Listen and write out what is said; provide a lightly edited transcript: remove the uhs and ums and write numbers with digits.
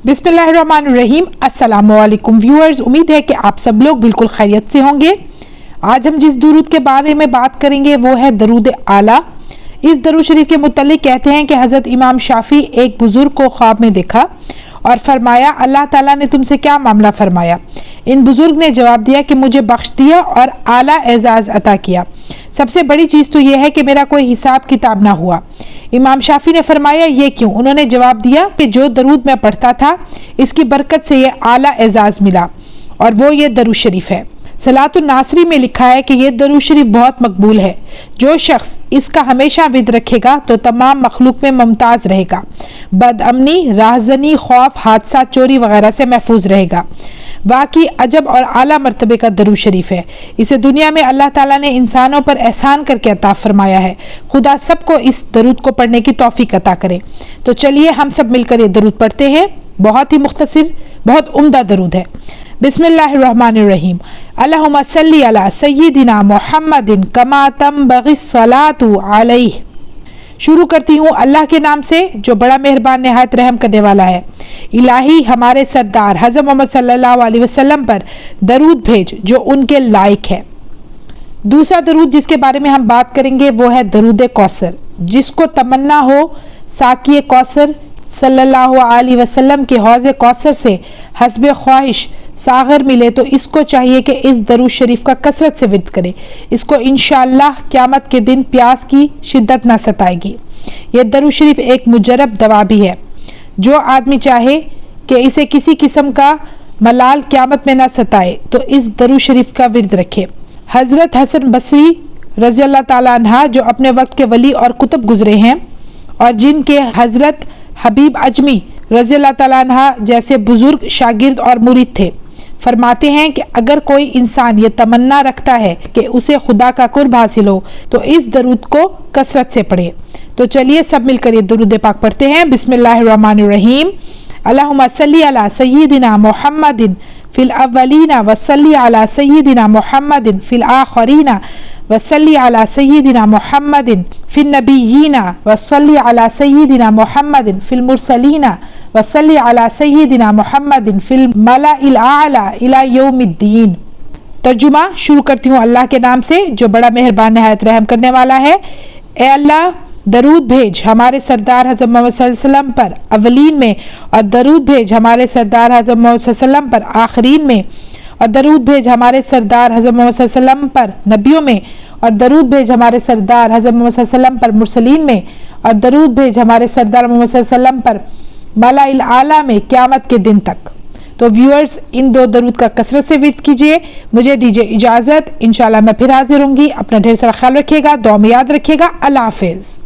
बिस्मिल्लाहिर्रहमानिर्रहीम। अस्सलामुअलैकुम व्यूअर्स, उम्मीद है कि आप सब लोग बिल्कुल खैरियत से होंगे। आज हम जिस दुरूद के बारे में बात करेंगे वो है दरूद आला। इस दरूद शरीफ के मुतल्लिक कहते हैं कि हज़रत इमाम शाफी एक बुजुर्ग को ख्वाब में देखा और फरमाया, अल्लाह ताला ने तुमसे क्या मामला फरमाया। इन बुजुर्ग ने जवाब दिया कि मुझे बख्श दिया और आला एजाज़ अता किया। सबसे बड़ी चीज़ तो यह है कि मेरा कोई हिसाब किताब ना हुआ। इमाम शाफी ने फरमाया, ये क्यों? उन्होंने जवाब दिया कि जो दरूद मैं पढ़ता था इसकी बरकत से ये आला एजाज़ मिला और वो ये दरूद शरीफ है। सलातुन नासरी में लिखा है कि ये दरूद शरीफ बहुत मकबूल है। जो शख्स इसका हमेशा विद रखेगा तो तमाम मखलूक में मुमताज़ रहेगा, बदअमनी, राहज़नी, खौफ, हादसा, चोरी वगैरह से महफूज रहेगा। वाकई अजब और आला मर्तबे का दरूद शरीफ है। इसे दुनिया में अल्लाह ताला ने इंसानों पर एहसान करके अता फरमाया है। खुदा सबको इस दरूद को पढ़ने की तौफीक अता करे। तो चलिए हम सब मिलकर ये दरूद पढ़ते हैं। बहुत ही मुख्तसर, बहुत उम्दा दरूद है। बिस्मिल्लाहिर्रहमानिर्रहीम। अल्लाहुम्मा सल्ली अला सय्यिदिना मुहम्मदिन कमा तंबग़ी सलातु अलैहि। शुरू करती हूँ अल्लाह के नाम से जो बड़ा मेहरबान निहायत रहम करने वाला है। इलाही हमारे सरदार हज़रत मोहम्मद सल्लल्लाहु अलैहि वसल्लम पर दरूद भेज जो उनके लायक है। दूसरा दरूद जिसके बारे में हम बात करेंगे वो है दरूद कौसर। जिसको तमन्ना हो साक़ी कौसर सल्लल्लाहु अलैहि वसल्लम के हौज़ कौसर से हस्ब ख्वाहिश सागर मिले तो इसको चाहिए कि इस दरूद शरीफ का कसरत से विर्द करे। इसको इंशाअल्लाह क़यामत के दिन प्यास की शिद्दत ना सताएगी। यह दरूद शरीफ एक मुजरब दवा भी है। जो आदमी चाहे कि इसे किसी किस्म का मलाल क़यामत में ना सताए तो इस दरूद शरीफ का विर्द रखे। हज़रत हसन बसरी रज़ी अल्लाह ताला अन्हा जो अपने वक्त के वली और कुतुब गुजरे हैं और जिनके हज़रत हबीब अजमी रज़ी अल्लाह ताला अन्हा जैसे बुजुर्ग शागिर्द और मुरीद थे, फरमाते हैं कि अगर कोई इंसान ये तमन्ना रखता है कि उसे खुदा का कुर्ब हासिल हो तो इस दरूद को कसरत से पढ़े। तो चलिए सब मिलकर ये दरूद पाक पढ़ते हैं। बिस्मिल्लाहिर्रहमानिर्रहीम। अल्लाहुम्मा सल्ली अला सय्यिदिना मुहम्मदिन फिल अव्वलीना व सल्ली अला सय्यिदिना मुहम्मदिन फिल आखिरीना व सल्ली अला सय्यिदिना मुहम्मदिन फिल नबिय्यीना व सल्ली अला सय्यिदिना मुहम्मदिन फिल मुरसलीना व सल्ली अला सय्यिदिना मुहम्मदिन फिल मलाइल आला इला यौमिद्दीन। तर्जुमा शुरू करती हूँ अल्लाह के नाम से जो बड़ा मेहरबान निहायत रहम करने वाला है। ए अल्लाह, दरूद भेज हमारे सरदार हज़रत मोहम्मद सल्लल्लाहु अलैहि वसल्लम पर अवलीन में और दरूद भेज हमारे सरदार हज़रत मोहम्मद सल्लल्लाहु अलैहि वसल्लम पर आखिरीन में और दरूद भेज हमारे सरदार हज़रत मोहम्मद सल्लल्लाहु अलैहि वसल्लम पर नबियों में और दरूद भेज हमारे सरदार हज़रत मोहम्मद सल्लल्लाहु अलैहि वसल्लम पर मुरसलीन में और दरूद भेज हमारे सरदार मोहम्मद सल्लल्लाहु अलैहि वसल्लम पर मलाइल आला में क़यामत के दिन तक। तो व्यूअर्स, इन दो दरूद का कसरत से विर्द कीजिए। मुझे दीजिए इजाज़त। इंशाअल्लाह मैं फिर हाजिर होंगी। अपना ढेर सारा ख्याल रखिएगा, दुआ में याद रखिएगा। अल्लाह हाफ़िज़।